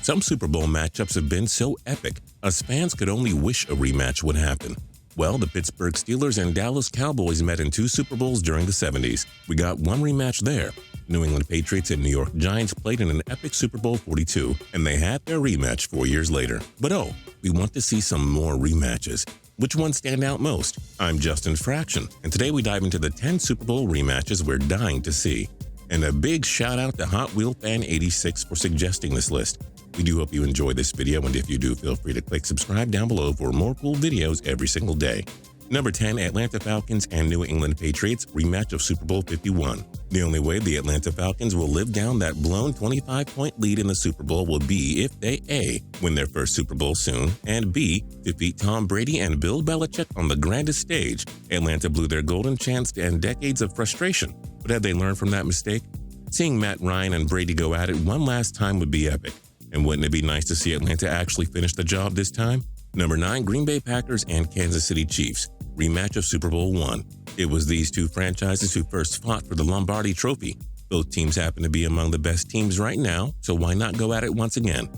Some Super Bowl matchups have been so epic, us fans could only wish a rematch would happen. Well, the Pittsburgh Steelers and Dallas Cowboys met in 2 Super Bowls during the 70s. We got one rematch there. New England Patriots and New York Giants played in an epic Super Bowl 42, and they had their rematch 4 years later. But we want to see some more rematches. Which ones stand out most? I'm Justin Fraction, and today we dive into the 10 Super Bowl rematches we're dying to see. And a big shout out to Hotwheelfan 86 for suggesting this list. We do hope you enjoy this video, and if you do, feel free to click subscribe down below for more cool videos every single day. Number 10, Atlanta Falcons and New England Patriots rematch of Super Bowl 51. The only way the Atlanta Falcons will live down that blown 25-point lead in the Super Bowl will be if they A. win their first Super Bowl soon, and B. defeat Tom Brady and Bill Belichick on the grandest stage. Atlanta blew their golden chance to end decades of frustration, but had they learned from that mistake? Seeing Matt Ryan and Brady go at it one last time would be epic. And wouldn't it be nice to see Atlanta actually finish the job this time? Number 9, Green Bay Packers and Kansas City Chiefs, rematch of Super Bowl 1. It was these two franchises who first fought for the Lombardi Trophy. Both teams happen to be among the best teams right now, so why not go at it once again?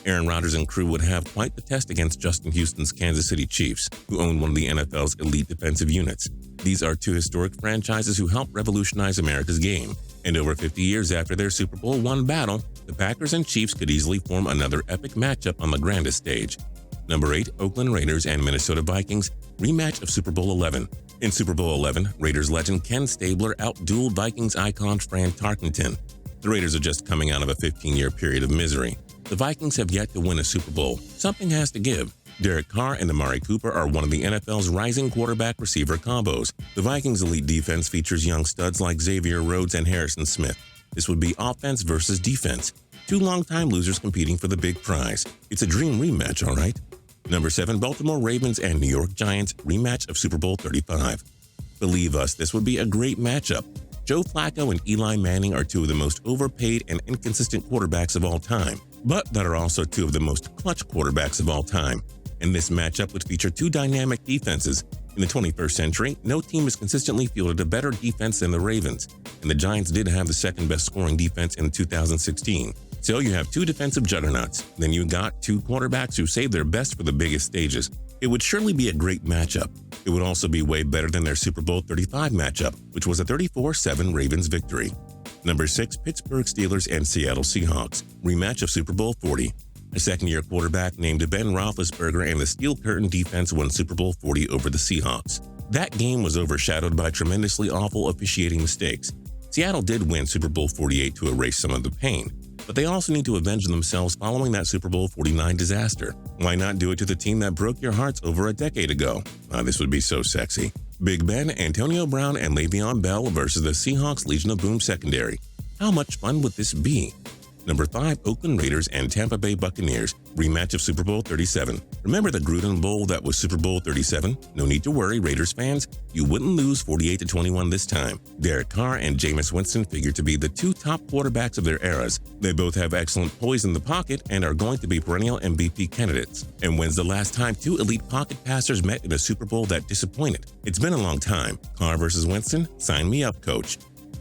Aaron Rodgers and crew would have quite the test against Justin Houston's Kansas City Chiefs, who own one of the NFL's elite defensive units. These are two historic franchises who helped revolutionize America's game. And over 50 years after their Super Bowl I battle, the Packers and Chiefs could easily form another epic matchup on the grandest stage. Number 8, Oakland Raiders and Minnesota Vikings, rematch of Super Bowl 11. In Super Bowl 11, Raiders legend Ken Stabler outdueled Vikings icon Fran Tarkenton. The Raiders are just coming out of a 15-year period of misery. The Vikings have yet to win a Super Bowl. Something has to give. Derek Carr and Amari Cooper are one of the NFL's rising quarterback-receiver combos. The Vikings' elite defense features young studs like Xavier Rhodes and Harrison Smith. This would be offense versus defense. Two longtime losers competing for the big prize. It's a dream rematch, all right? Number 7, Baltimore Ravens and New York Giants, rematch of Super Bowl 35. Believe us, this would be a great matchup. Joe Flacco and Eli Manning are two of the most overpaid and inconsistent quarterbacks of all time, but that are also two of the most clutch quarterbacks of all time. And this matchup would feature two dynamic defenses. In the 21st century, no team has consistently fielded a better defense than the Ravens, and the Giants did have the second best scoring defense in 2016. So you have two defensive juggernauts, then you got two quarterbacks who saved their best for the biggest stages. It would surely be a great matchup. It would also be way better than their Super Bowl 35 matchup, which was a 34-7 Ravens victory. Number 6, Pittsburgh Steelers and Seattle Seahawks, rematch of Super Bowl 40. A second-year quarterback named Ben Roethlisberger and the Steel Curtain defense won Super Bowl 40 over the Seahawks. That game was overshadowed by tremendously awful officiating mistakes. Seattle did win Super Bowl 48 to erase some of the pain, but they also need to avenge themselves following that Super Bowl 49 disaster. Why not do it to the team that broke your hearts over a decade ago? This would be so sexy. Big Ben, Antonio Brown, and Le'Veon Bell versus the Seahawks Legion of Boom secondary. How much fun would this be? Number 5, Oakland Raiders and Tampa Bay Buccaneers, rematch of Super Bowl 37. Remember the Gruden Bowl that was Super Bowl 37? No need to worry, Raiders fans. You wouldn't lose 48-21 this time. Derek Carr and Jameis Winston figure to be the two top quarterbacks of their eras. They both have excellent poise in the pocket and are going to be perennial MVP candidates. And when's the last time two elite pocket passers met in a Super Bowl that disappointed? It's been a long time. Carr versus Winston? Sign me up, coach.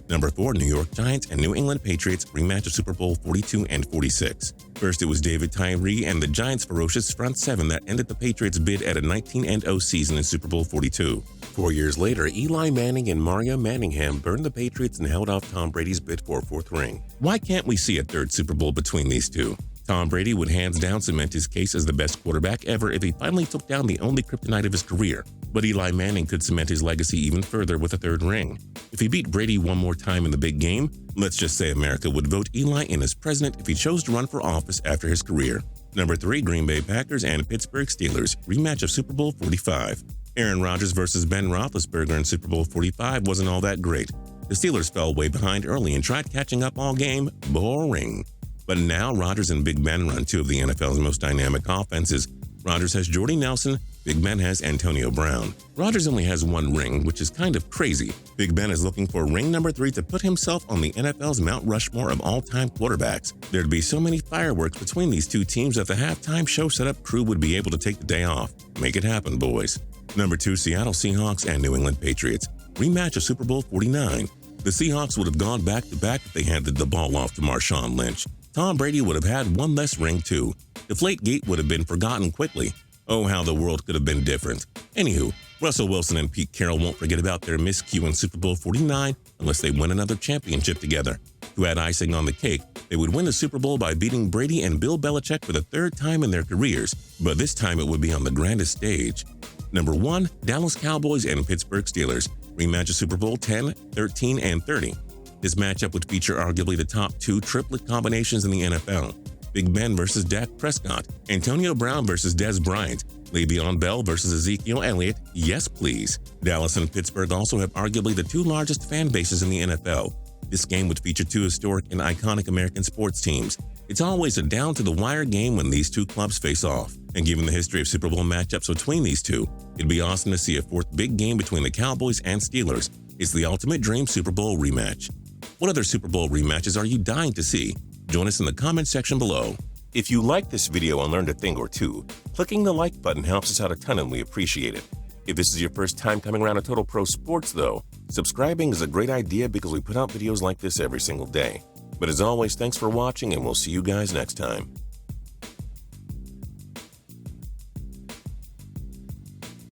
Number 4, New York Giants and New England Patriots, rematch of Super Bowl 42 and 46. First, it was David Tyree and the Giants' ferocious front seven that ended the Patriots' bid at a 19-0 season in Super Bowl 42. 4 years later, Eli Manning and Mario Manningham burned the Patriots and held off Tom Brady's bid for a 4th ring. Why can't we see a third Super Bowl between these two? Tom Brady would hands down cement his case as the best quarterback ever if he finally took down the only kryptonite of his career. But Eli Manning could cement his legacy even further with a 3rd ring. If he beat Brady one more time in the big game, let's just say America would vote Eli in as president if he chose to run for office after his career. Number 3, Green Bay Packers and Pittsburgh Steelers, rematch of Super Bowl 45. Aaron Rodgers versus Ben Roethlisberger in Super Bowl 45 wasn't all that great. The Steelers fell way behind early and tried catching up all game. Boring. But now Rodgers and Big Ben run two of the NFL's most dynamic offenses. Rodgers has Jordy Nelson, Big Ben has Antonio Brown. Rodgers only has 1 ring, which is kind of crazy. Big Ben is looking for ring number 3 to put himself on the NFL's Mount Rushmore of all-time quarterbacks. There'd be so many fireworks between these two teams that the halftime show setup crew would be able to take the day off. Make it happen, boys. Number 2, Seattle Seahawks and New England Patriots, rematch of Super Bowl 49. The Seahawks would have gone back-to-back if they handed the ball off to Marshawn Lynch. Tom Brady would have had one less ring too. Deflategate would have been forgotten quickly. Oh, how the world could have been different. Anywho, Russell Wilson and Pete Carroll won't forget about their miscue in Super Bowl 49 unless they win another championship together. To add icing on the cake, they would win the Super Bowl by beating Brady and Bill Belichick for the third time in their careers, but this time it would be on the grandest stage. Number 1, Dallas Cowboys and Pittsburgh Steelers, rematch of Super Bowl 10, 13, and 30. This matchup would feature arguably the top 2 triplet combinations in the NFL. Big Ben versus Dak Prescott, Antonio Brown versus Dez Bryant, Le'Veon Bell versus Ezekiel Elliott, yes please. Dallas and Pittsburgh also have arguably the 2 largest fan bases in the NFL. This game would feature 2 historic and iconic American sports teams. It's always a down-to-the-wire game when these 2 clubs face off. And given the history of Super Bowl matchups between these 2, it'd be awesome to see a 4th big game between the Cowboys and Steelers. It's the ultimate dream Super Bowl rematch. What other Super Bowl rematches are you dying to see? Join us in the comment section below. If you liked this video and learned a thing or two, clicking the like button helps us out a ton and we appreciate it. If this is your first time coming around to Total Pro Sports though, subscribing is a great idea because we put out videos like this every single day. But as always, thanks for watching and we'll see you guys next time.